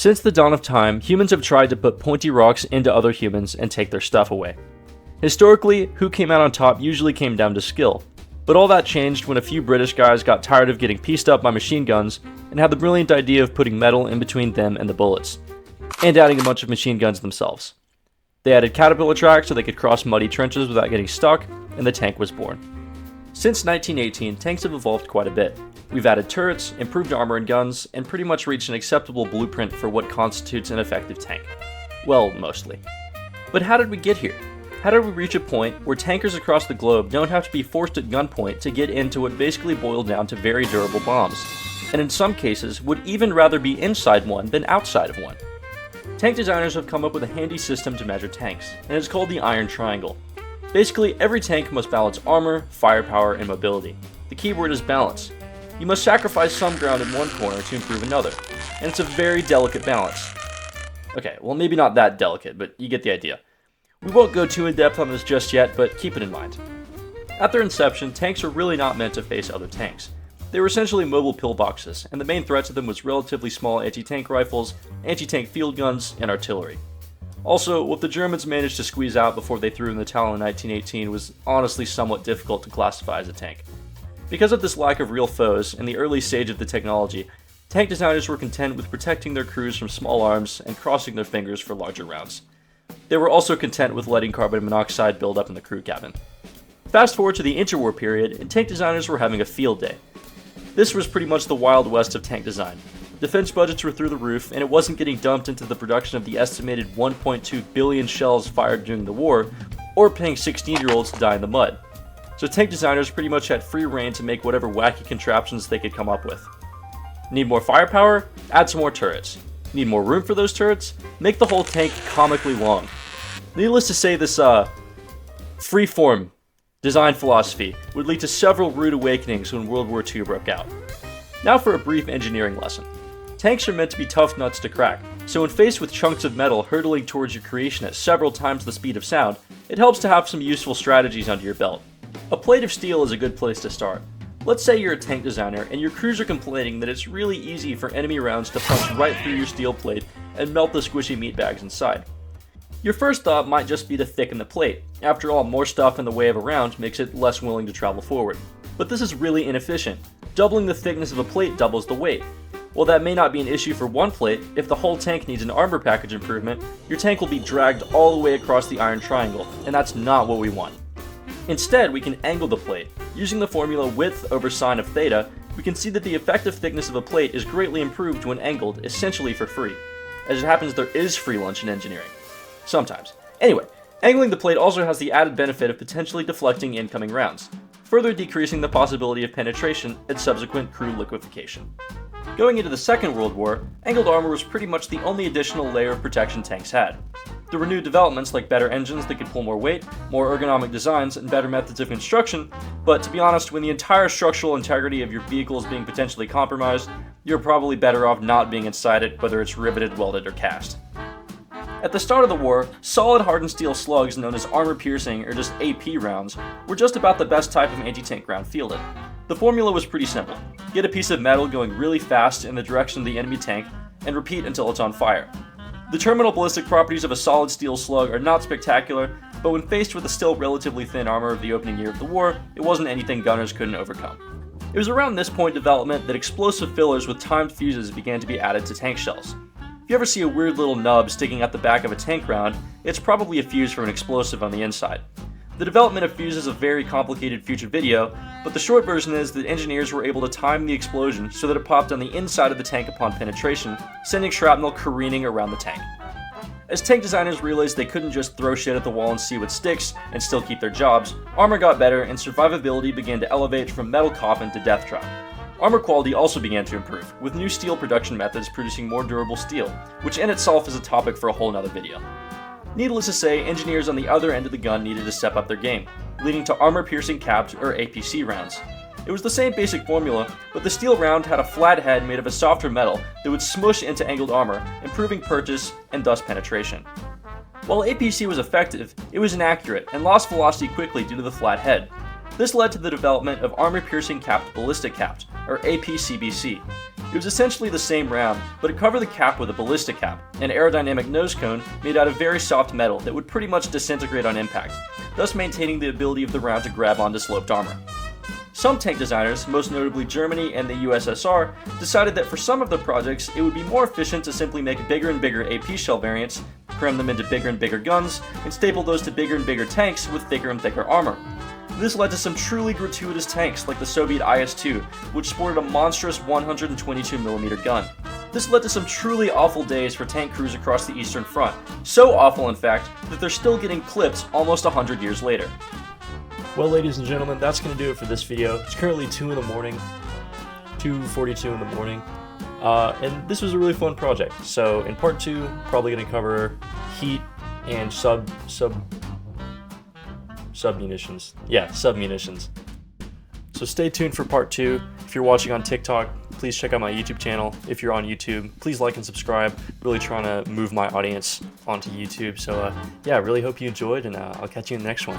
Since the dawn of time, humans have tried to put pointy rocks into other humans and take their stuff away. Historically, who came out on top usually came down to skill. But all that changed when a few British guys got tired of getting pieced up by machine guns and had the brilliant idea of putting metal in between them and the bullets, and adding a bunch of machine guns themselves. They added caterpillar tracks so they could cross muddy trenches without getting stuck, and the tank was born. Since 1918, tanks have evolved quite a bit. We've added turrets, improved armor and guns, and pretty much reached an acceptable blueprint for what constitutes an effective tank. Well, mostly. But how did we get here? How did we reach a point where tankers across the globe don't have to be forced at gunpoint to get into what basically boiled down to very durable bombs, and in some cases would even rather be inside one than outside of one? Tank designers have come up with a handy system to measure tanks, and it's called the Iron Triangle. Basically, every tank must balance armor, firepower, and mobility. The key word is balance. You must sacrifice some ground in one corner to improve another, and it's a very delicate balance. Okay, well maybe not that delicate, but you get the idea. We won't go too in depth on this just yet, but keep it in mind. At their inception, tanks were really not meant to face other tanks. They were essentially mobile pillboxes, and the main threat to them was relatively small anti-tank rifles, anti-tank field guns, and artillery. Also, what the Germans managed to squeeze out before they threw in the towel in 1918 was honestly somewhat difficult to classify as a tank. Because of this lack of real foes in the early stage of the technology, tank designers were content with protecting their crews from small arms and crossing their fingers for larger rounds. They were also content with letting carbon monoxide build up in the crew cabin. Fast forward to the interwar period, and tank designers were having a field day. This was pretty much the Wild West of tank design. Defense budgets were through the roof, and it wasn't getting dumped into the production of the estimated 1.2 billion shells fired during the war, or paying 16-year-olds to die in the mud. So tank designers pretty much had free reign to make whatever wacky contraptions they could come up with. Need more firepower? Add some more turrets. Need more room for those turrets? Make the whole tank comically long. Needless to say, this freeform design philosophy would lead to several rude awakenings when World War II broke out. Now for a brief engineering lesson. Tanks are meant to be tough nuts to crack, so when faced with chunks of metal hurtling towards your creation at several times the speed of sound, it helps to have some useful strategies under your belt. A plate of steel is a good place to start. Let's say you're a tank designer and your crews are complaining that it's really easy for enemy rounds to punch right through your steel plate and melt the squishy meat bags inside. Your first thought might just be to thicken the plate. After all, more stuff in the way of a round makes it less willing to travel forward. But this is really inefficient. Doubling the thickness of a plate doubles the weight. While that may not be an issue for one plate, if the whole tank needs an armor package improvement, your tank will be dragged all the way across the Iron Triangle, and that's not what we want. Instead, we can angle the plate. Using the formula width over sine of theta, we can see that the effective thickness of a plate is greatly improved when angled, essentially for free. As it happens, there is free lunch in engineering. Sometimes. Anyway, angling the plate also has the added benefit of potentially deflecting incoming rounds, further decreasing the possibility of penetration and subsequent crew liquefaction. Going into the Second World War, angled armor was pretty much the only additional layer of protection tanks had. There were new developments like better engines that could pull more weight, more ergonomic designs, and better methods of construction, but to be honest, when the entire structural integrity of your vehicle is being potentially compromised, you're probably better off not being inside it, whether it's riveted, welded, or cast. At the start of the war, solid hardened steel slugs known as armor-piercing or just AP rounds were just about the best type of anti-tank round fielded. The formula was pretty simple. Get a piece of metal going really fast in the direction of the enemy tank, and repeat until it's on fire. The terminal ballistic properties of a solid steel slug are not spectacular, but when faced with the still relatively thin armor of the opening year of the war, it wasn't anything gunners couldn't overcome. It was around this point in development that explosive fillers with timed fuses began to be added to tank shells. If you ever see a weird little nub sticking out the back of a tank round, it's probably a fuse for an explosive on the inside. The development of fuses is a very complicated future video, but the short version is that engineers were able to time the explosion so that it popped on the inside of the tank upon penetration, sending shrapnel careening around the tank. As tank designers realized they couldn't just throw shit at the wall and see what sticks and still keep their jobs, armor got better and survivability began to elevate from metal coffin to death trap. Armor quality also began to improve, with new steel production methods producing more durable steel, which in itself is a topic for a whole nother video. Needless to say, engineers on the other end of the gun needed to step up their game, leading to armor-piercing capped or APC rounds. It was the same basic formula, but the steel round had a flat head made of a softer metal that would smush into angled armor, improving purchase and thus penetration. While APC was effective, it was inaccurate and lost velocity quickly due to the flat head. This led to the development of armor-piercing capped ballistic caps, or APCBC. It was essentially the same round, but it covered the cap with a ballistic cap, an aerodynamic nose cone made out of very soft metal that would pretty much disintegrate on impact, thus maintaining the ability of the round to grab onto sloped armor. Some tank designers, most notably Germany and the USSR, decided that for some of their projects it would be more efficient to simply make bigger and bigger AP shell variants, cram them into bigger and bigger guns, and staple those to bigger and bigger tanks with thicker and thicker armor. This led to some truly gratuitous tanks like the Soviet IS-2, which sported a monstrous 122mm gun. This led to some truly awful days for tank crews across the Eastern Front, so awful in fact that they're still getting clipped almost 100 years later. Well, ladies and gentlemen, that's going to do it for this video. It's currently 2 in the morning, 2:42 in the morning, and this was a really fun project. So in part 2, probably going to cover heat and sub-munitions. Yeah, sub-munitions. So stay tuned for part 2. If you're watching on TikTok, please check out my YouTube channel. If you're on YouTube, please like and subscribe. Really trying to move my audience onto YouTube. So yeah, I really hope you enjoyed, and I'll catch you in the next one.